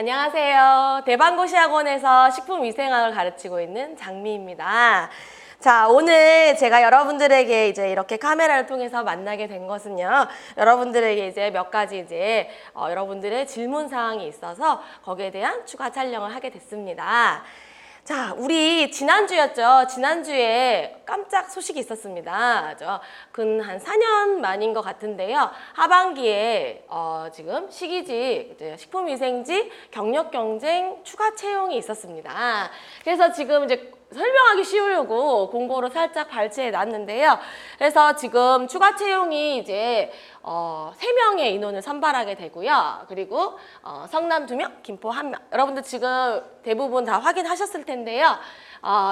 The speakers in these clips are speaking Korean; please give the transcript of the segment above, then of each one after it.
안녕하세요. 대방고시학원에서 식품위생학을 가르치고 있는 장미입니다. 자, 오늘 제가 여러분들에게 이제 이렇게 카메라를 통해서 만나게 된 것은요. 여러분들에게 이제 몇 가지 이제 여러분들의 질문 사항이 있어서 거기에 대한 추가 촬영을 하게 됐습니다. 자, 우리 지난주였죠. 지난주에 깜짝 소식이 있었습니다. 근 한 4년 만인 것 같은데요. 하반기에 지금 시기직, 식품위생직 경력경쟁 추가 채용이 있었습니다. 그래서 지금 이제 설명하기 쉬우려고 공고로 살짝 발췌해 놨는데요. 그래서 지금 추가 채용이 이제 3명의 인원을 선발하게 되고요. 그리고 성남 2명, 김포 1명. 여러분들 지금 대부분 다 확인하셨을 텐데요.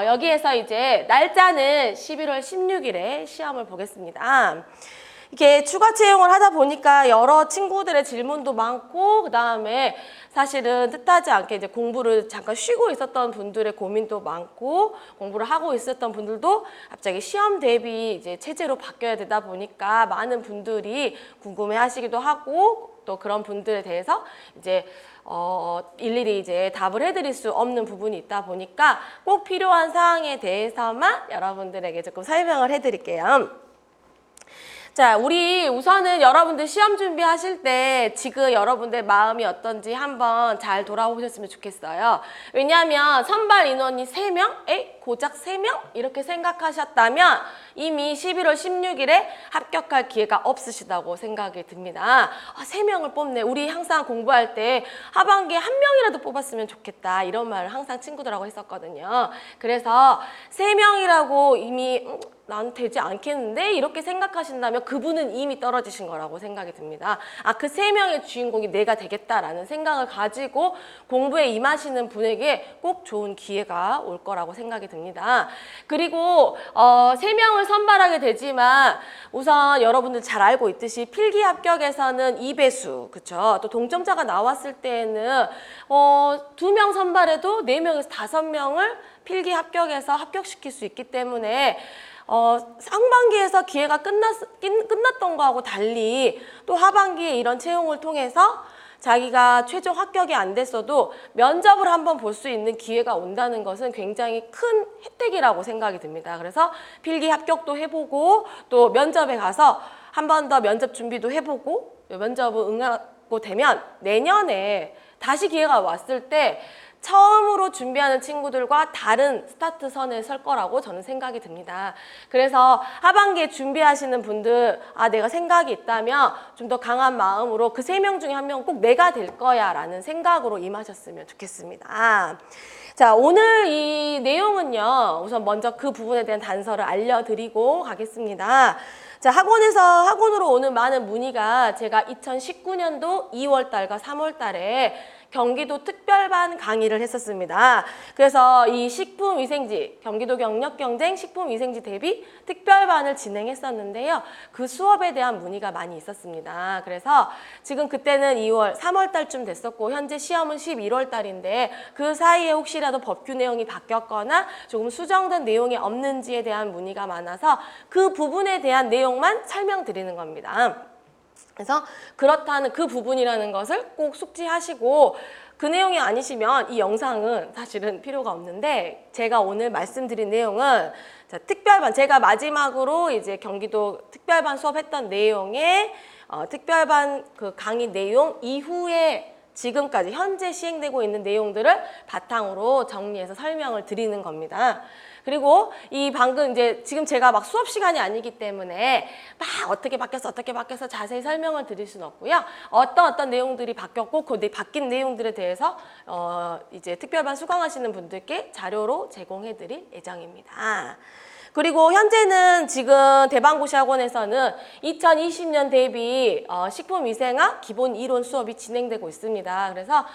여기에서 이제 날짜는 11월 16일에 시험을 보겠습니다. 이렇게 추가 채용을 하다 보니까 여러 친구들의 질문도 많고, 그 다음에 사실은 뜻하지 않게 이제 공부를 잠깐 쉬고 있었던 분들의 고민도 많고, 공부를 하고 있었던 분들도 갑자기 시험 대비 이제 체제로 바뀌어야 되다 보니까 많은 분들이 궁금해 하시기도 하고, 또 그런 분들에 대해서 이제 일일이 이제 답을 해드릴 수 없는 부분이 있다 보니까 꼭 필요한 사항에 대해서만 여러분들에게 조금 설명을 해드릴게요. 자, 우리 우선은 여러분들 시험 준비하실 때 지금 여러분들 마음이 어떤지 한번 잘 돌아보셨으면 좋겠어요. 왜냐하면 선발 인원이 3명, 고작 3명 이렇게 생각하셨다면 이미 11월 16일에 합격할 기회가 없으시다고 생각이 듭니다. 3명을 뽑네. 우리 항상 공부할 때 하반기에 1명이라도 뽑았으면 좋겠다. 이런 말을 항상 친구들하고 했었거든요. 그래서 3명이라고 이미 난 되지 않겠는데 이렇게 생각하신다면 그분은 이미 떨어지신 거라고 생각이 듭니다. 그 3명의 주인공이 내가 되겠다라는 생각을 가지고 공부에 임하시는 분에게 꼭 좋은 기회가 올 거라고 생각이 듭니다. 그리고 3명을 선발하게 되지만 우선 여러분들 잘 알고 있듯이 필기 합격에서는 2배수, 그쵸? 또 동점자가 나왔을 때에는 2명 선발해도 4명에서 5명을 필기 합격해서 합격시킬 수 있기 때문에 상반기에서 기회가 끝났던 거하고 달리 또 하반기에 이런 채용을 통해서 자기가 최종 합격이 안 됐어도 면접을 한번 볼 수 있는 기회가 온다는 것은 굉장히 큰 혜택이라고 생각이 듭니다. 그래서 필기 합격도 해보고 또 면접에 가서 한 번 더 면접 준비도 해보고 면접을 응하고 되면 내년에 다시 기회가 왔을 때 처음으로 준비하는 친구들과 다른 스타트선에 설 거라고 저는 생각이 듭니다. 그래서 하반기에 준비하시는 분들, 내가 생각이 있다면 좀 더 강한 마음으로 그 3명 중에 1명 꼭 내가 될 거야 라는 생각으로 임하셨으면 좋겠습니다. 자, 오늘 이 내용은요, 우선 먼저 그 부분에 대한 단서를 알려드리고 가겠습니다. 자, 학원으로 오는 많은 문의가 제가 2019년도 2월 달과 3월 달에 경기도 특별반 강의를 했었습니다. 그래서 이 식품위생지, 경기도 경력경쟁 식품위생지 대비 특별반을 진행했었는데요. 그 수업에 대한 문의가 많이 있었습니다. 그래서 지금 그때는 2월, 3월 달쯤 됐었고 현재 시험은 11월 달인데 그 사이에 혹시라도 법규 내용이 바뀌었거나 조금 수정된 내용이 없는지에 대한 문의가 많아서 그 부분에 대한 내용만 설명드리는 겁니다. 그래서 그렇다는 그 부분이라는 것을 꼭 숙지하시고 그 내용이 아니시면 이 영상은 사실은 필요가 없는데 제가 오늘 말씀드린 내용은 특별반, 제가 마지막으로 이제 경기도 특별반 수업했던 내용에 특별반 그 강의 내용 이후에 지금까지 현재 시행되고 있는 내용들을 바탕으로 정리해서 설명을 드리는 겁니다. 그리고 이 방금 이제 지금 제가 막 수업 시간이 아니기 때문에 막 어떻게 바뀌어서 자세히 설명을 드릴 수는 없고요. 어떤 내용들이 바뀌었고 그 바뀐 내용들에 대해서 이제 특별반 수강하시는 분들께 자료로 제공해 드릴 예정입니다. 그리고 현재는 지금 대방고시학원에서는 2020년 대비 식품위생학 기본 이론 수업이 진행되고 있습니다. 그래서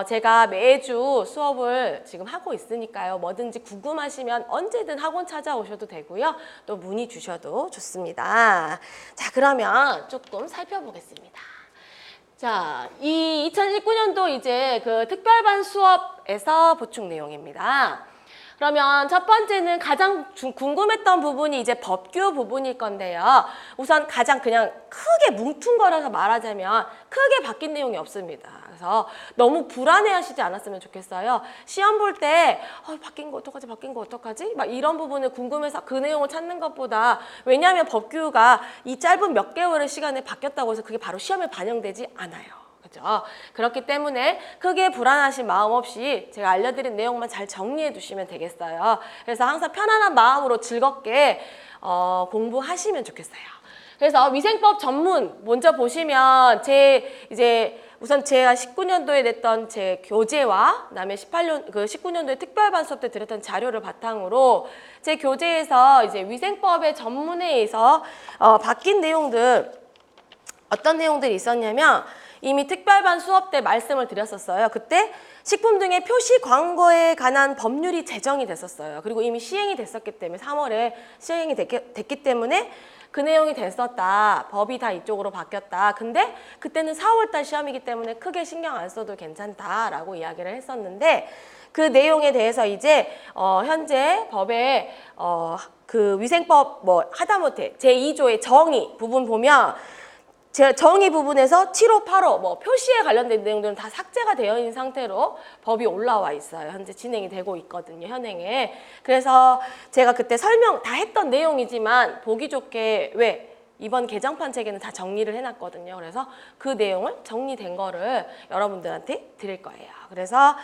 제가 매주 수업을 지금 하고 있으니까요. 뭐든지 궁금하시면 언제든 학원 찾아오셔도 되고요. 또 문의 주셔도 좋습니다. 자, 그러면 조금 살펴보겠습니다. 자, 이 2019년도 이제 그 특별반 수업에서 보충 내용입니다. 그러면 첫 번째는 가장 궁금했던 부분이 이제 법규 부분일 건데요. 우선 가장 그냥 크게 뭉뚱거려서 말하자면 크게 바뀐 내용이 없습니다. 그래서 그래서 너무 불안해하시지 않았으면 좋겠어요. 시험 볼 때 바뀐 거 어떡하지? 바뀐 거 어떡하지? 막 이런 부분을 궁금해서 그 내용을 찾는 것보다, 왜냐하면 법규가 이 짧은 몇 개월의 시간에 바뀌었다고 해서 그게 바로 시험에 반영되지 않아요. 그죠? 그렇기 때문에 크게 불안하신 마음 없이 제가 알려드린 내용만 잘 정리해 두시면 되겠어요. 그래서 항상 편안한 마음으로 즐겁게 공부하시면 좋겠어요. 그래서 위생법 전문 먼저 보시면 우선 제가 19년도에 냈던 제 교재와 그다음에 19년도에 특별반 수업 때 드렸던 자료를 바탕으로 제 교재에서 이제 위생법의 전문에서 바뀐 내용들, 어떤 내용들이 있었냐면 이미 특별반 수업 때 말씀을 드렸었어요. 그때 식품 등의 표시 광고에 관한 법률이 제정이 됐었어요. 그리고 이미 시행이 됐었기 때문에 3월에 시행이 됐기 때문에 그 내용이 됐었다. 법이 다 이쪽으로 바뀌었다. 근데 그때는 4월달 시험이기 때문에 크게 신경 안 써도 괜찮다라고 이야기를 했었는데, 그 내용에 대해서 이제 현재 법에 그 위생법 하다못해 제2조의 정의 부분 보면 정의 부분에서 7호, 8호 표시에 관련된 내용들은 다 삭제가 되어 있는 상태로 법이 올라와 있어요. 현재 진행이 되고 있거든요, 현행에. 그래서 제가 그때 설명 다 했던 내용이지만 보기 좋게 이번 개정판 책에는 다 정리를 해놨거든요. 그래서 그 내용을 정리된 거를 여러분들한테 드릴 거예요. 그래서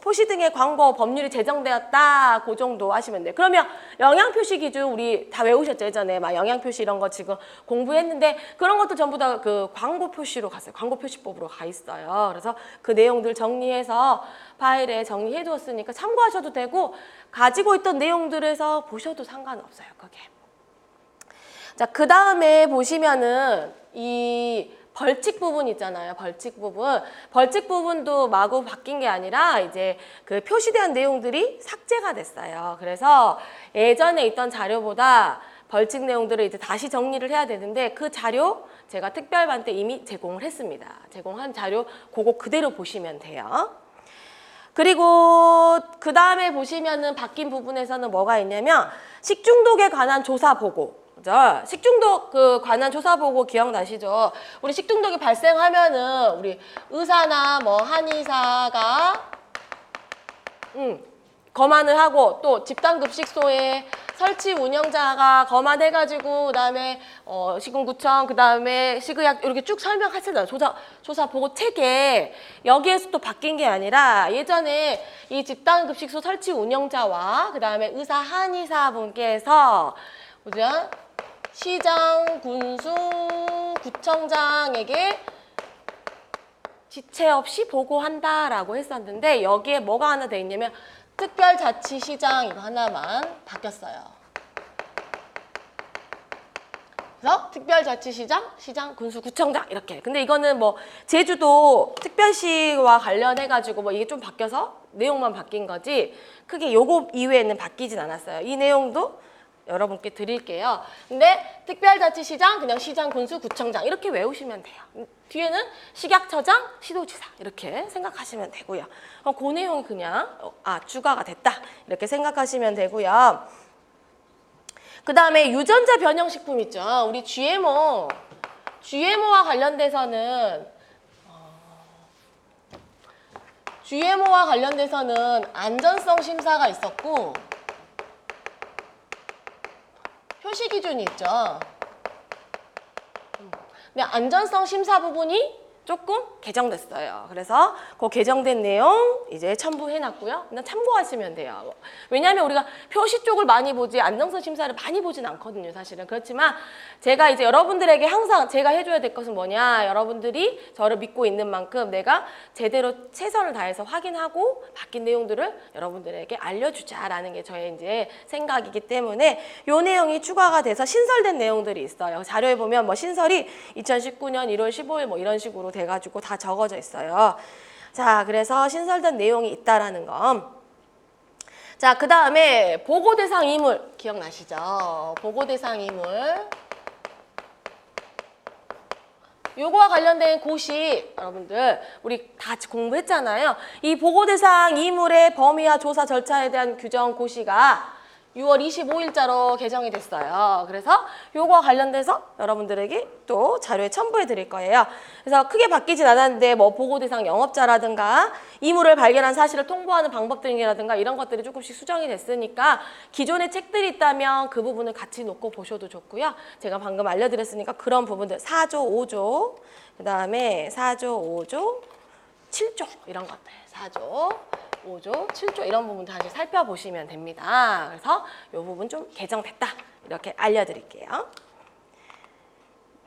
포시 등의 광고 법률이 제정되었다, 그 정도 하시면 돼요. 그러면 영양표시 기준 우리 다 외우셨죠? 예전에 막 영양표시 이런 거 지금 공부했는데 그런 것도 전부 다 그 광고 표시로 갔어요. 광고 표시법으로 가 있어요. 그래서 그 내용들 정리해서 파일에 정리해 두었으니까 참고하셔도 되고, 가지고 있던 내용들에서 보셔도 상관없어요, 그게. 자, 그 다음에 보시면은 이 벌칙 부분 있잖아요. 벌칙 부분. 벌칙 부분도 마구 바뀐 게 아니라 이제 그 표시된 내용들이 삭제가 됐어요. 그래서 예전에 있던 자료보다 벌칙 내용들을 이제 다시 정리를 해야 되는데, 그 자료 제가 특별반 때 이미 제공을 했습니다. 제공한 자료 그거 그대로 보시면 돼요. 그리고 그 다음에 보시면은 바뀐 부분에서는 뭐가 있냐면 식중독에 관한 조사 보고. 그죠? 식중독 관한 조사 보고 기억나시죠? 우리 식중독이 발생하면은 우리 의사나 한의사가 검안을 하고, 또 집단급식소에 설치 운영자가 검안해가지고 그다음에 식품구청, 그다음에 식의약 이렇게 쭉 설명하시잖아요. 조사 보고 책에. 여기에서 또 바뀐 게 아니라 예전에 이 집단급식소 설치 운영자와 그다음에 의사 한의사 분께서 시장, 군수, 구청장에게 지체 없이 보고한다라고 했었는데, 여기에 뭐가 하나 돼 있냐면 특별자치시장 이거 하나만 바뀌었어요. 그래서 특별자치시장, 시장, 군수, 구청장 이렇게. 근데 이거는 제주도 특별시와 관련해가지고 이게 좀 바뀌어서 내용만 바뀐 거지 크게 요거 이외에는 바뀌진 않았어요. 이 내용도 여러분께 드릴게요. 근데 특별자치시장, 그냥 시장, 군수, 구청장 이렇게 외우시면 돼요. 뒤에는 식약처장, 시도지사 이렇게 생각하시면 되고요. 그 내용이 그냥 추가가 됐다 이렇게 생각하시면 되고요. 그 다음에 유전자 변형식품 있죠. 우리 GMO와 관련돼서는 안전성 심사가 있었고 표시 기준이 있죠. 근데 안전성 심사 부분이 조금 개정됐어요. 그래서 그 개정된 내용 이제 첨부해놨고요. 그냥 참고하시면 돼요. 왜냐하면 우리가 표시 쪽을 많이 보지 안전성 심사를 많이 보진 않거든요, 사실은. 그렇지만 제가 이제 여러분들에게 항상 제가 해줘야 될 것은 뭐냐, 여러분들이 저를 믿고 있는 만큼 내가 제대로 최선을 다해서 확인하고 바뀐 내용들을 여러분들에게 알려주자라는 게 저의 이제 생각이기 때문에 요 내용이 추가가 돼서 신설된 내용들이 있어요. 자료에 보면 신설이 2019년 1월 15일 이런 식으로 돼가지고 다 적어져 있어요. 자, 그래서 신설된 내용이 있다라는 거. 자, 그 다음에 보고대상 이물 기억나시죠? 보고대상 이물. 요거와 관련된 고시 여러분들 우리 다 같이 공부했잖아요. 이 보고대상 이물의 범위와 조사 절차에 대한 규정 고시가 6월 25일자로 개정이 됐어요. 그래서 요거와 관련돼서 여러분들에게 또 자료에 첨부해 드릴 거예요. 그래서 크게 바뀌진 않았는데 뭐 보고 대상 영업자라든가 이물을 발견한 사실을 통보하는 방법 등이라든가 이런 것들이 조금씩 수정이 됐으니까 기존의 책들이 있다면 그 부분을 같이 놓고 보셔도 좋고요. 제가 방금 알려드렸으니까 그런 부분들 4조, 5조, 그 다음에 4조, 5조, 7조 이런 것들 4조, 5조, 7조 이런 부분 다시 살펴보시면 됩니다. 그래서 이 부분 좀 개정됐다 이렇게 알려드릴게요.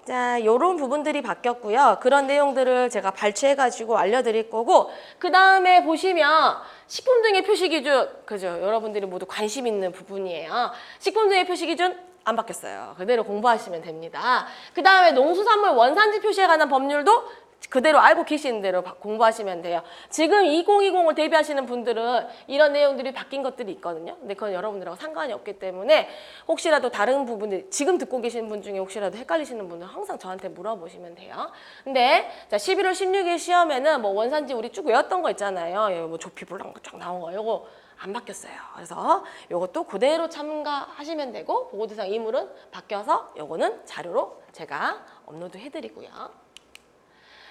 자, 요런 부분들이 바뀌었고요. 그런 내용들을 제가 발췌해가지고 알려드릴 거고 그 다음에 보시면 식품 등의 표시 기준 그죠? 여러분들이 모두 관심 있는 부분이에요. 식품 등의 표시 기준 안 바뀌었어요. 그대로 공부하시면 됩니다. 그 다음에 농수산물 원산지 표시에 관한 법률도 그대로 알고 계시는 대로 공부하시면 돼요. 지금 2020을 대비하시는 분들은 이런 내용들이 바뀐 것들이 있거든요. 근데 그건 여러분들하고 상관이 없기 때문에 혹시라도 다른 부분들 지금 듣고 계시는 분 중에 혹시라도 헷갈리시는 분들은 항상 저한테 물어보시면 돼요. 근데 자 11월 16일 시험에는 뭐 원산지 우리 쭉 외웠던 거 있잖아요. 뭐 조피불랑 쫙 나온 거 요거 안 바뀌었어요. 그래서 요것도 그대로 참가하시면 되고 보고대상 이물은 바뀌어서 요거는 자료로 제가 업로드 해드리고요.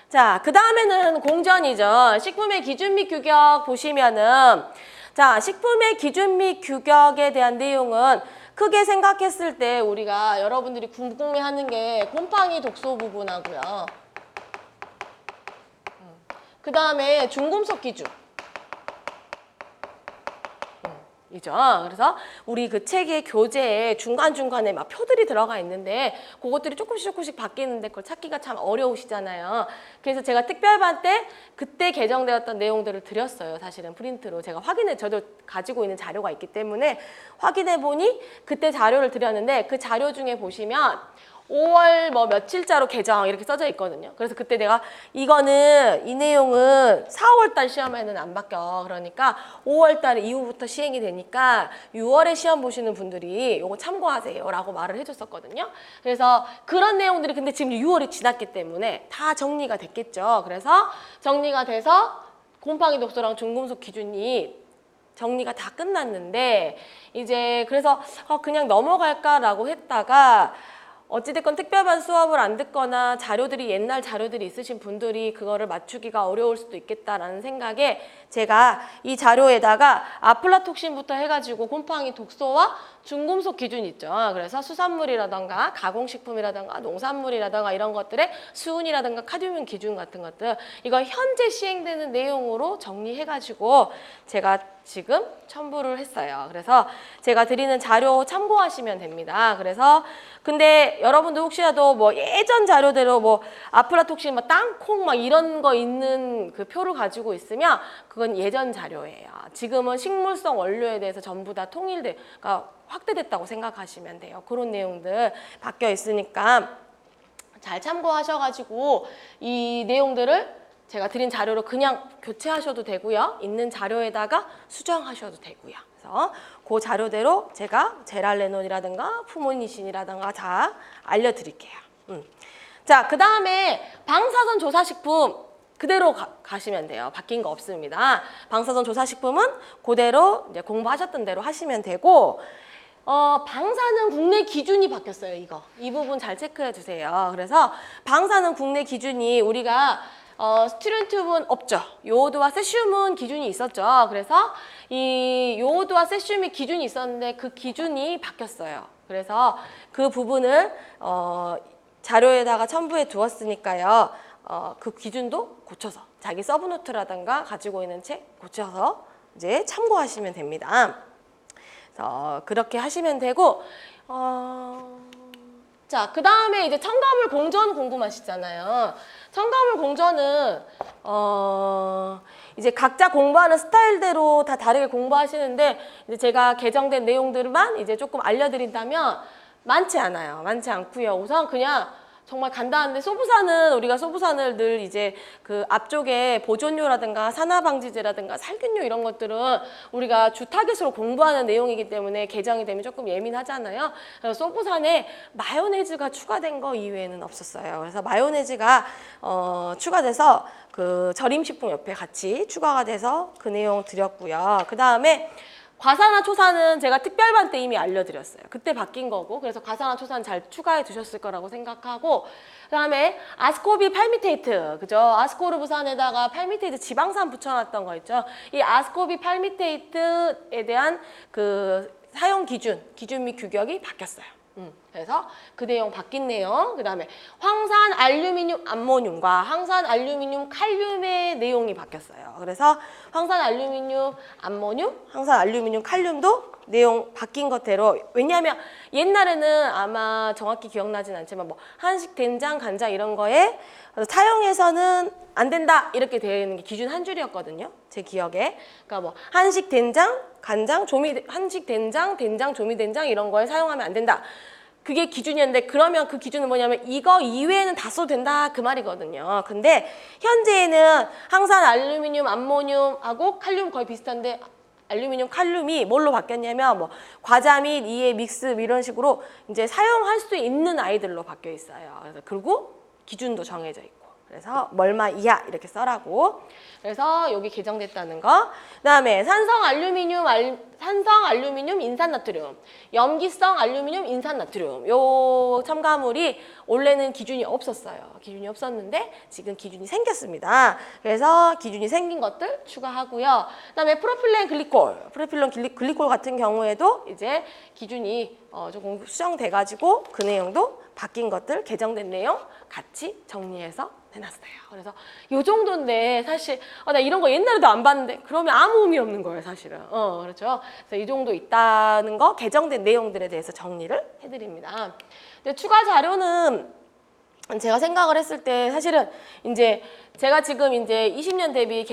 자, 그 다음에는 공전이죠. 식품의 기준 및 규격 보시면은 자, 식품의 기준 및 규격에 대한 내용은 크게 생각했을 때 우리가 여러분들이 궁금해하는 게 곰팡이 독소 부분하고요. 그 다음에 중금속 기준. 이죠. 그래서 우리 그 책의 교재에 중간중간에 막 표들이 들어가 있는데 그것들이 조금씩 바뀌는데 그걸 찾기가 참 어려우시잖아요. 그래서 제가 특별반 때 그때 개정되었던 내용들을 드렸어요. 사실은 프린트로 제가 저도 가지고 있는 자료가 있기 때문에 확인해 보니 그때 자료를 드렸는데 그 자료 중에 보시면 5월 뭐 며칠자로 개정 이렇게 써져 있거든요. 그래서 그때 내가 이거는 이 내용은 4월 달 시험에는 안 바뀌어. 그러니까 5월 달 이후부터 시행이 되니까 6월에 시험 보시는 분들이 이거 참고하세요 라고 말을 해줬었거든요. 그래서 그런 내용들이 근데 지금 6월이 지났기 때문에 다 정리가 됐겠죠. 그래서 정리가 돼서 곰팡이 독소랑 중금속 기준이 정리가 다 끝났는데 이제 그래서 그냥 넘어갈까라고 했다가 어찌됐건 특별반 수업을 안 듣거나 자료들이 옛날 자료들이 있으신 분들이 그거를 맞추기가 어려울 수도 있겠다라는 생각에 제가 이 자료에다가 아플라톡신부터 해가지고 곰팡이 독소와 중금속 기준 있죠. 그래서 수산물이라던가 가공식품이라던가 농산물이라던가 이런 것들의 수은이라던가 카드뮴 기준 같은 것들 이거 현재 시행되는 내용으로 정리해가지고 제가 지금 첨부를 했어요. 그래서 제가 드리는 자료 참고하시면 됩니다. 그래서 근데 여러분들 혹시라도 뭐 예전 자료대로 뭐 아플라톡신 뭐 땅콩 막 이런 거 있는 그 표를 가지고 있으면 그건 예전 자료예요. 지금은 식물성 원료에 대해서 전부 다 그러니까 확대됐다고 생각하시면 돼요. 그런 내용들 바뀌어 있으니까 잘 참고하셔가지고 이 내용들을 제가 드린 자료로 그냥 교체하셔도 되고요. 있는 자료에다가 수정하셔도 되고요. 그래서 그 자료대로 제가 제랄레논이라든가 푸모니신이라든가 다 알려드릴게요. 자, 그 다음에 방사선 조사식품 그대로 가시면 돼요. 바뀐 거 없습니다. 방사선 조사식품은 그대로 이제 공부하셨던 대로 하시면 되고 방사능 국내 기준이 바뀌었어요. 이 부분 잘 체크해 주세요. 그래서 방사능 국내 기준이 우리가 스티론튬은 없죠. 요오드와 세슘은 기준이 있었죠. 그래서 이 요오드와 세슘이 기준이 있었는데 그 기준이 바뀌었어요. 그래서 그 부분을 자료에다가 첨부해 두었으니까요. 그 기준도 고쳐서 자기 서브노트라든가 가지고 있는 책 고쳐서 이제 참고하시면 됩니다. 그래서 그렇게 하시면 되고 자, 그 다음에 이제 첨가물 공전 궁금하시잖아요. 첨가물 공전은 이제 각자 공부하는 스타일대로 다 다르게 공부하시는데 이제 제가 개정된 내용들만 이제 조금 알려드린다면 많지 않아요. 많지 않고요. 우선 그냥 정말 간단한데 우리가 소부산을 늘 이제 그 앞쪽에 보존료라든가 산화방지제라든가 살균료 이런 것들은 우리가 주 타겟으로 공부하는 내용이기 때문에 개정이 되면 조금 예민하잖아요. 그래서 소부산에 마요네즈가 추가된 거 이외에는 없었어요. 그래서 마요네즈가 추가돼서 그 절임식품 옆에 같이 추가가 돼서 그 내용 드렸고요. 그 다음에 과산화초산은 제가 특별반 때 이미 알려드렸어요. 그때 바뀐 거고, 그래서 과산화초산 잘 추가해 두셨을 거라고 생각하고, 그다음에 아스코비 팔미테이트, 그죠? 아스코르브산에다가 팔미테이트 지방산 붙여놨던 거 있죠? 이 아스코비 팔미테이트에 대한 그 사용 기준 및 규격이 바뀌었어요. 그래서 그 내용 바뀐 내용, 그 다음에 황산 알루미늄 암모늄과 황산 알루미늄 칼륨의 내용이 바뀌었어요. 그래서 황산 알루미늄 암모늄, 황산 알루미늄 칼륨도 내용 바뀐 것대로, 왜냐하면 옛날에는 아마 정확히 기억나진 않지만 뭐 한식 된장, 간장 이런 거에 사용해서는 안 된다 이렇게 되는 게 기준 한 줄이었거든요. 제 기억에. 그러니까 뭐 한식 된장, 간장, 한식 된장, 조미된장 이런 거에 사용하면 안 된다. 그게 기준이었는데, 그러면 그 기준은 뭐냐면 이거 이외에는 다 써도 된다 그 말이거든요. 근데 현재에는 항산 알루미늄 암모늄하고 칼륨 거의 비슷한데, 알루미늄 칼륨이 뭘로 바뀌었냐면 뭐 과자 및 이의 믹스 이런 식으로 이제 사용할 수 있는 아이들로 바뀌어 있어요. 그래서 그리고 기준도 정해져 있고, 그래서 멀마 이하 이렇게 써라고. 그래서 여기 개정됐다는 거. 그다음에 산성 알루미늄 인산나트륨, 염기성 알루미늄 인산나트륨, 요 첨가물이 원래는 기준이 없었어요. 기준이 없었는데 지금 기준이 생겼습니다. 그래서 기준이 생긴 것들 추가하고요. 그다음에 프로필렌 글리콜 같은 경우에도 이제 기준이 조금 수정돼가지고 그 내용도 바뀐 것들, 개정된 내용 같이 정리해서 해놨어요. 그래서 요 정도인데 사실 나 이런 거 옛날에도 안 봤는데 그러면 아무 의미 없는 거예요, 사실은. 그렇죠. 그래서 이 정도 있다는 거, 개정된 내용들에 대해서 정리를 해드립니다. 근데 추가 자료는 제가 생각을 했을 때 사실은 이제 제가 지금 이제 20년 대비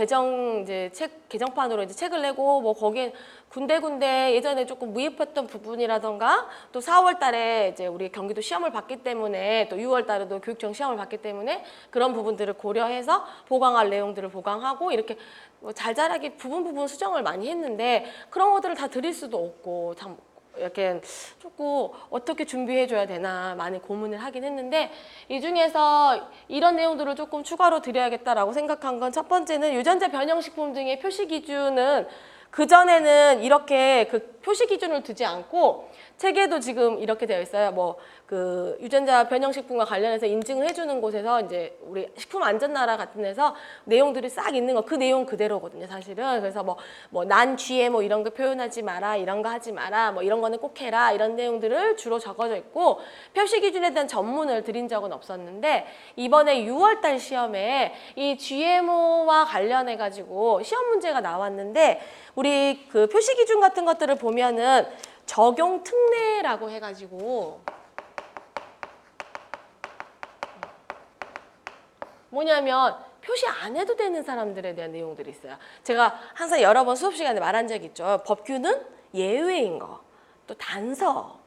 개정판으로 이제 책을 내고, 뭐 거기에 군데군데 예전에 조금 무입했던 부분이라던가, 또 4월 달에 이제 우리 경기도 시험을 봤기 때문에, 또 6월 달에도 교육청 시험을 봤기 때문에 그런 부분들을 고려해서 보강할 내용들을 보강하고, 이렇게 뭐 잘잘하게 부분 수정을 많이 했는데, 그런 것들을 다 드릴 수도 없고 참 이렇게 조금 어떻게 준비해줘야 되나 많이 고민을 하긴 했는데, 이 중에서 이런 내용들을 조금 추가로 드려야겠다라고 생각한 건, 첫 번째는 유전자 변형식품 등의 표시 기준은 그전에는 이렇게 그 표시 기준을 두지 않고 책에도 지금 이렇게 되어 있어요. 뭐 그 유전자 변형식품과 관련해서 인증을 해주는 곳에서 이제 우리 식품안전나라 같은 데서 내용들이 싹 있는 거, 그 내용 그대로거든요, 사실은. 그래서 난 GMO 이런 거 표현하지 마라, 이런 거 하지 마라, 뭐 이런 거는 꼭 해라, 이런 내용들을 주로 적어져 있고, 표시 기준에 대한 전문을 드린 적은 없었는데, 이번에 6월달 시험에 이 GMO와 관련해 가지고 시험 문제가 나왔는데, 우리 그 표시 기준 같은 것들을 보면은 적용 특례라고 해가지고 뭐냐면 표시 안 해도 되는 사람들에 대한 내용들이 있어요. 제가 항상 여러 번 수업 시간에 말한 적이 있죠. 법규는 예외인 거, 또 단서,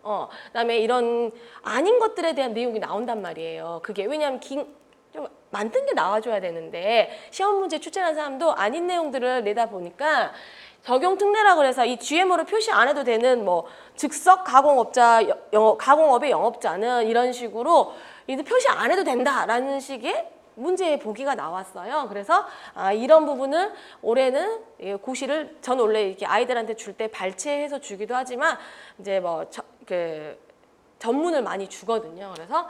그다음에 이런 아닌 것들에 대한 내용이 나온단 말이에요. 그게 왜냐하면 좀 만든 게 나와줘야 되는데, 시험 문제 출제한 사람도 아닌 내용들을 내다 보니까 적용 특례라고 해서 이 GMO를 표시 안 해도 되는 뭐 즉석 가공업의 영업자는 이런 식으로 이제 표시 안 해도 된다라는 식의 문제 보기가 나왔어요. 그래서 이런 부분은 올해는 고시를, 전 원래 이렇게 아이들한테 줄 때 발췌해서 주기도 하지만 이제 전문을 많이 주거든요. 그래서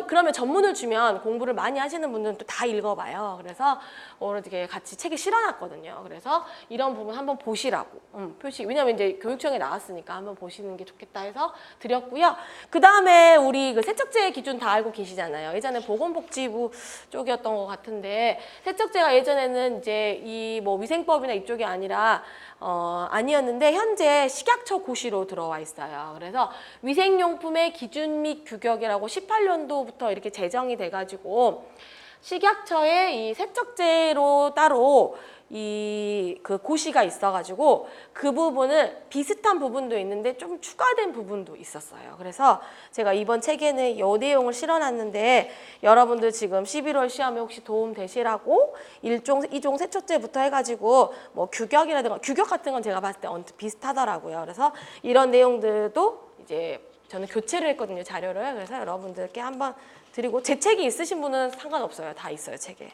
그러면 전문을 주면 공부를 많이 하시는 분들은 또 다 읽어봐요. 그래서 이렇게 같이 책에 실어놨거든요. 그래서 이런 부분 한번 보시라고, 표시, 왜냐면 이제 교육청에 나왔으니까 한번 보시는 게 좋겠다 해서 드렸고요. 그 다음에 우리 그 세척제 기준 다 알고 계시잖아요. 예전에 보건복지부 쪽이었던 것 같은데, 세척제가 예전에는 이제 이 뭐 위생법이나 이쪽이 아니라 아니었는데 현재 식약처 고시로 들어와 있어요. 그래서 위생용품의 기준 및 규격이라고 18년도부터 이렇게 제정이 돼가지고 식약처에 이 세척제로 따로 그 고시가 있어가지고 그 부분을 비슷한 부분도 있는데 좀 추가된 부분도 있었어요. 그래서 제가 이번 책에는 이 내용을 실어놨는데, 여러분들 지금 11월 시험에 혹시 도움 되시라고 1종, 2종 세척제부터 해가지고 뭐 규격이라든가, 규격 같은 건 제가 봤을 때 비슷하더라고요. 그래서 이런 내용들도 이제 저는 교체를 했거든요, 자료를. 그래서 여러분들께 한번 드리고 제 책이 있으신 분은 상관없어요. 다 있어요, 책에.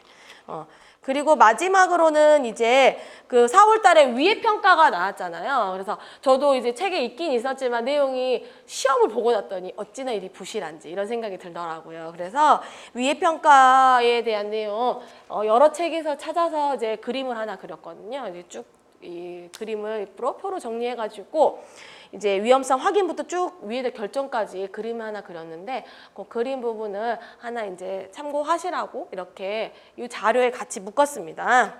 그리고 마지막으로는 이제 그 4월 달에 위해 평가가 나왔잖아요. 그래서 저도 이제 책에 있긴 있었지만 내용이 시험을 보고 났더니 어찌나 이리 부실한지 이런 생각이 들더라고요. 그래서 위해 평가에 대한 내용 여러 책에서 찾아서 이제 그림을 하나 그렸거든요. 이제 쭉 이 그림을 표로 정리해가지고 이제 위험성 확인부터 쭉 위에다 결정까지 그림을 하나 그렸는데 그 그림 부분을 하나 이제 참고하시라고 이렇게 이 자료에 같이 묶었습니다.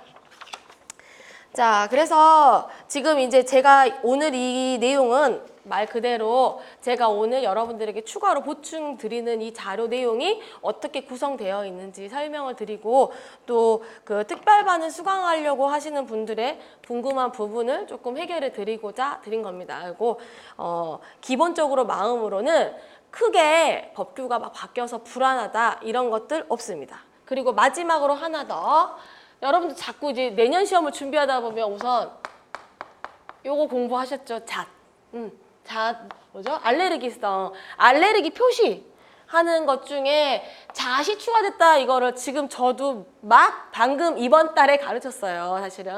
자, 그래서 지금 이제 제가 오늘 이 내용은 말 그대로 제가 오늘 여러분들에게 추가로 보충 드리는 이 자료 내용이 어떻게 구성되어 있는지 설명을 드리고 또 그 특별반을 수강하려고 하시는 분들의 궁금한 부분을 조금 해결해 드리고자 드린 겁니다. 그리고 기본적으로 마음으로는 크게 법규가 막 바뀌어서 불안하다 이런 것들 없습니다. 그리고 마지막으로 하나 더 여러분들 자꾸 이제 내년 시험을 준비하다 보면 우선 요거 공부하셨죠? 잣. 뭐죠? 알레르기성. 알레르기 표시하는 것 중에 잣이 추가됐다 이거를 지금 저도 막 방금 이번 달에 가르쳤어요, 사실은.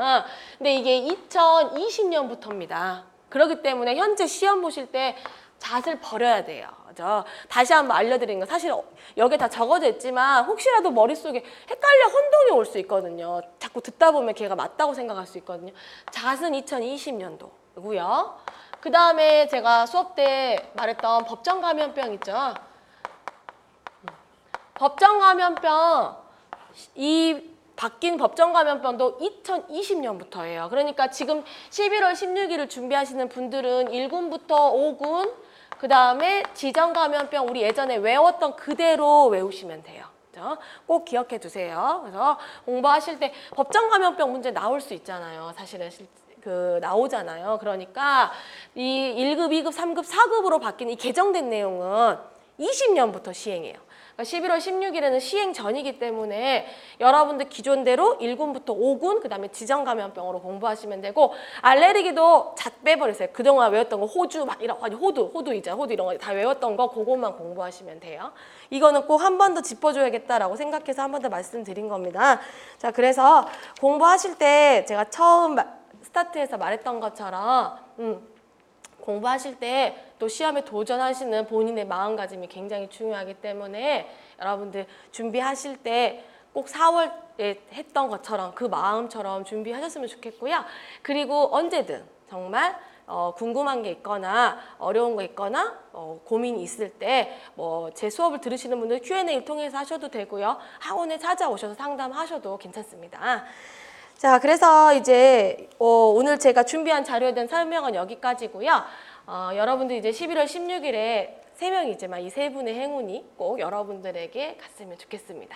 근데 이게 2020년부터입니다. 그렇기 때문에 현재 시험 보실 때 잣을 버려야 돼요. 그죠? 다시 한번 알려드리는 거 사실 여기에 다 적어져 있지만 혹시라도 머릿속에 헷갈려 혼동이 올 수 있거든요. 자꾸 듣다 보면 걔가 맞다고 생각할 수 있거든요. 잣은 2020년도고요. 그 다음에 제가 수업 때 말했던 법정 감염병 있죠. 법정 감염병 이 바뀐 법정 감염병도 2020년부터예요. 그러니까 지금 11월 16일을 준비하시는 분들은 1군부터 5군 그 다음에 지정 감염병 우리 예전에 외웠던 그대로 외우시면 돼요. 그렇죠? 꼭 기억해 두세요. 그래서 공부하실 때 법정 감염병 문제 나올 수 있잖아요. 사실은 나오잖아요. 그러니까 이 1급, 2급, 3급, 4급으로 바뀐 이 개정된 내용은 20년부터 시행해요. 그러니까 11월 16일에는 시행 전이기 때문에 여러분들 기존대로 1군부터 5군 그다음에 지정 감염병으로 공부하시면 되고 알레르기도 잣 빼버리세요. 그동안 외웠던 거 호주 막 이런 호두 이런 거 다 외웠던 거 그것만 공부하시면 돼요. 이거는 꼭 한 번 더 짚어줘야겠다라고 생각해서 한 번 더 말씀드린 겁니다. 자, 그래서 공부하실 때 제가 처음 스타트에서 말했던 것처럼 공부하실 때 또 시험에 도전하시는 본인의 마음가짐이 굉장히 중요하기 때문에 여러분들 준비하실 때 꼭 4월에 했던 것처럼 그 마음처럼 준비하셨으면 좋겠고요. 그리고 언제든 정말 궁금한 게 있거나 어려운 거 있거나 고민이 있을 때 제 수업을 들으시는 분들 Q&A를 통해서 하셔도 되고요. 학원에 찾아오셔서 상담하셔도 괜찮습니다. 자, 그래서 이제 오늘 제가 준비한 자료에 대한 설명은 여기까지고요. 여러분들 이제 11월 16일에 3명이지만 이 3분의 행운이 꼭 여러분들에게 갔으면 좋겠습니다.